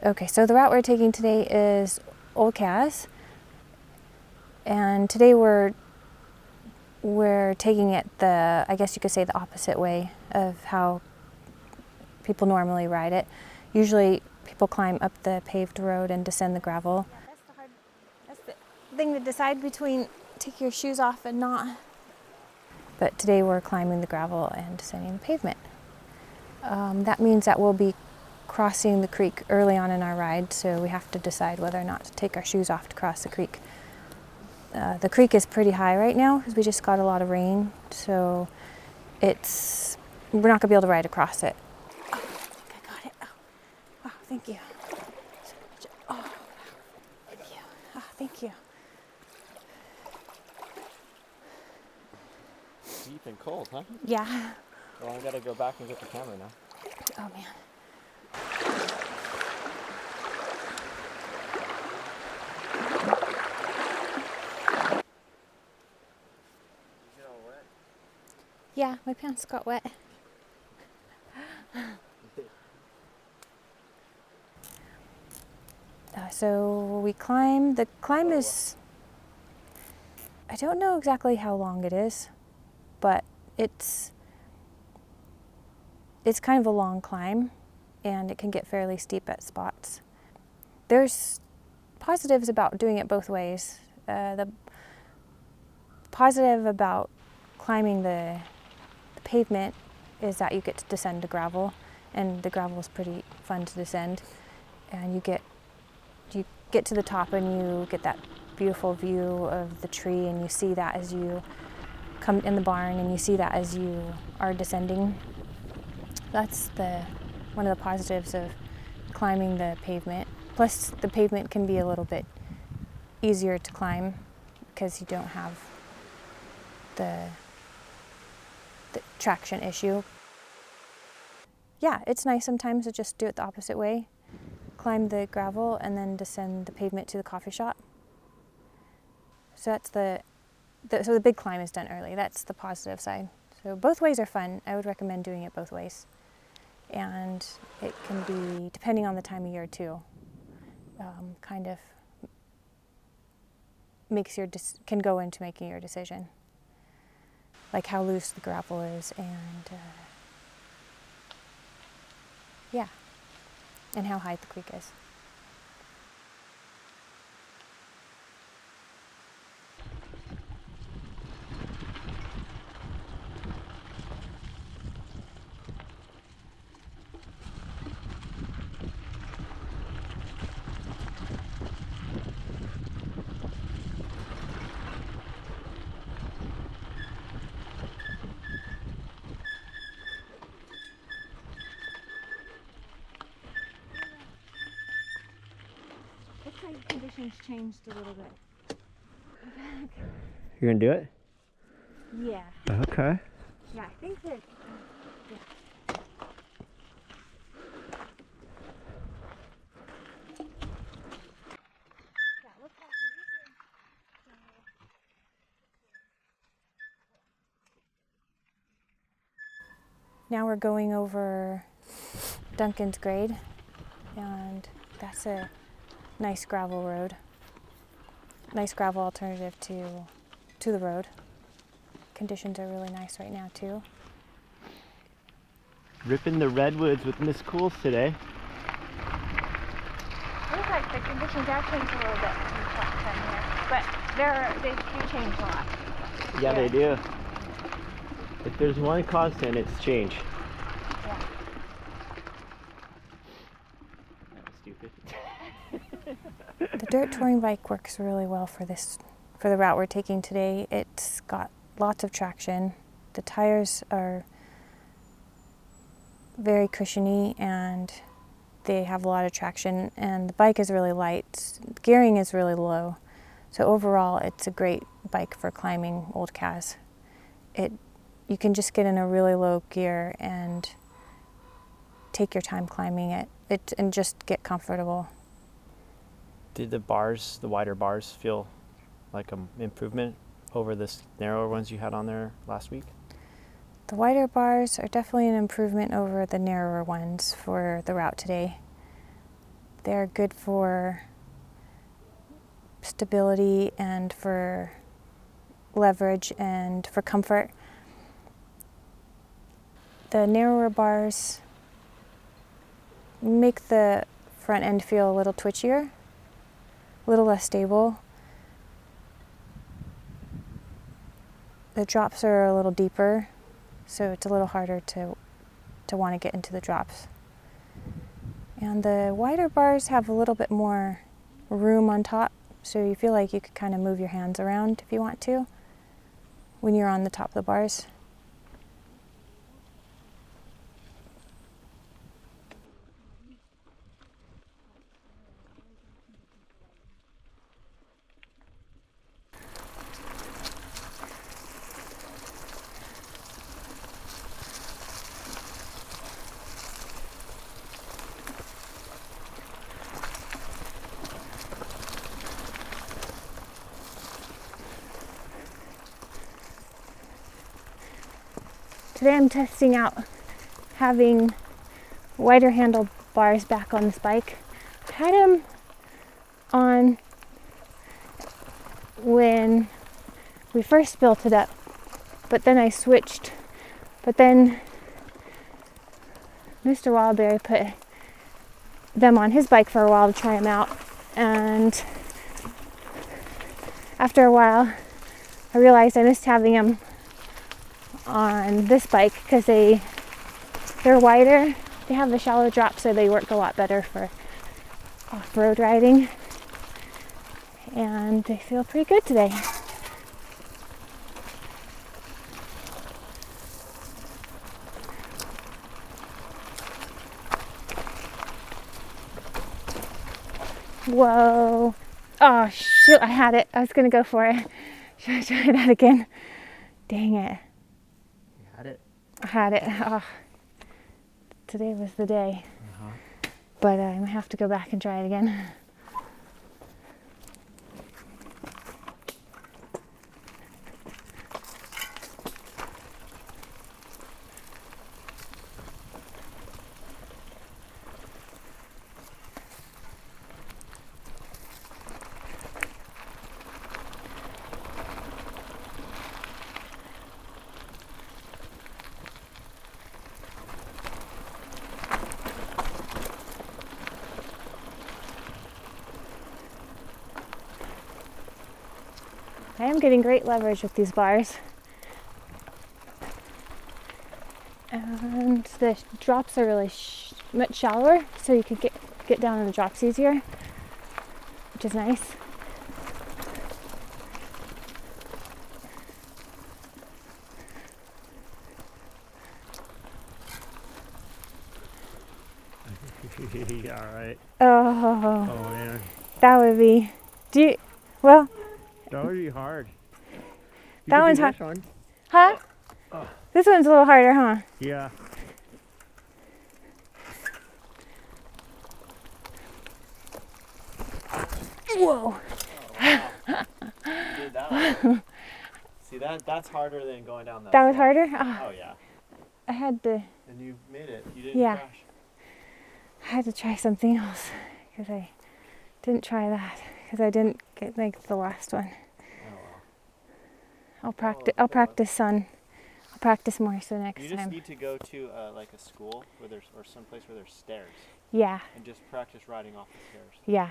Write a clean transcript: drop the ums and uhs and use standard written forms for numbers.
Okay, so the route we're taking today is Old Cas, and today we're taking it I guess you could say the opposite way of how people normally ride it. Usually people climb up the paved road and descend the gravel. Yeah, that's the thing to decide between take your shoes off and not. But today we're climbing the gravel and descending the pavement. That means that we'll be crossing the creek early on in our ride, so we have to decide whether or not to take our shoes off to cross the creek. The creek is pretty high right now because we just got a lot of rain, so we're not going to be able to ride across it. Oh, I think I got it. Oh, wow, thank you. Oh, thank you. Oh, thank you. Deep and cold, huh? Yeah. Well, I gotta go back and get the camera now. Oh, man. You get all wet? Yeah, my pants got wet. So we climb. The climb is, I don't know exactly how long it is, but it's kind of a long climb, and it can get fairly steep at spots. There's positives about doing it both ways. The positive about climbing the pavement is that you get to descend to gravel, and the gravel is pretty fun to descend, and you get to the top and you get that beautiful view of the tree, and you see that as you come in the barn, and you see that as you are descending. That's one of the positives of climbing the pavement. Plus, the pavement can be a little bit easier to climb because you don't have the traction issue. Yeah, it's nice sometimes to just do it the opposite way. Climb the gravel and then descend the pavement to the coffee shop. So that's so the big climb is done early. That's the positive side. So both ways are fun. I would recommend doing it both ways. And it can be, depending on the time of year too, kind of can go into making your decision. Like how loose the gravel is, and yeah, and how high the creek is. Looks like conditions changed a little bit. You're gonna do it? Yeah. Okay. Yeah, I think that. Yeah. Now we're going over Duncan's grade, and that's a nice gravel road. Nice gravel alternative to the road. Conditions are really nice right now too. Ripping the redwoods with Miss Cools today. Looks like the conditions have changed a little bit in the short time here, but they do change a lot. Yeah, they do. If there's one constant, it's change. Yeah. That was stupid. The dirt touring bike works really well for the route we're taking today. It's got lots of traction. The tires are very cushiony and they have a lot of traction, and the bike is really light. The gearing is really low. So overall, it's a great bike for climbing Old Cas. You can just get in a really low gear and take your time climbing it and just get comfortable. Did the wider bars feel like an improvement over the narrower ones you had on there last week? The wider bars are definitely an improvement over the narrower ones for the route today. They're good for stability and for leverage and for comfort. The narrower bars make the front end feel a little twitchier, a little less stable. The drops are a little deeper, so it's a little harder to want to get into the drops. And the wider bars have a little bit more room on top, so you feel like you could kind of move your hands around if you want to when you're on the top of the bars. Today I'm testing out having wider handle bars back on this bike. I had them on when we first built it up, but then I switched. But then Mr. Wildberry put them on his bike for a while to try them out, and after a while I realized I missed having them on this bike because they're wider. They have the shallow drop, so they work a lot better for off-road riding, and they feel pretty good today. Whoa. Oh shoot, I had it. I was gonna go for it. Should I try that again? Dang it. You had it? I had it. Oh, today was the day. But I'm gonna have to go back and try it again. I am getting great leverage with these bars. And the drops are really much shallower, so you could get down in the drops easier, which is nice. Yeah, right. Oh, Oh man, that would be. Well, that would be hard. That one's hard. One? Huh? This one's a little harder, huh? Yeah. Whoa. Dude, that see that's harder than going down that. That was slope. harder? Oh yeah. I had to. And you made it. You didn't Yeah. crash. I had to try something else because I didn't try that because I didn't get like the last one. Oh well. I'll practice I'll practice more so next You just time. need to go to like a school where there's or someplace where there's stairs Yeah, and just practice riding off the stairs. yeah.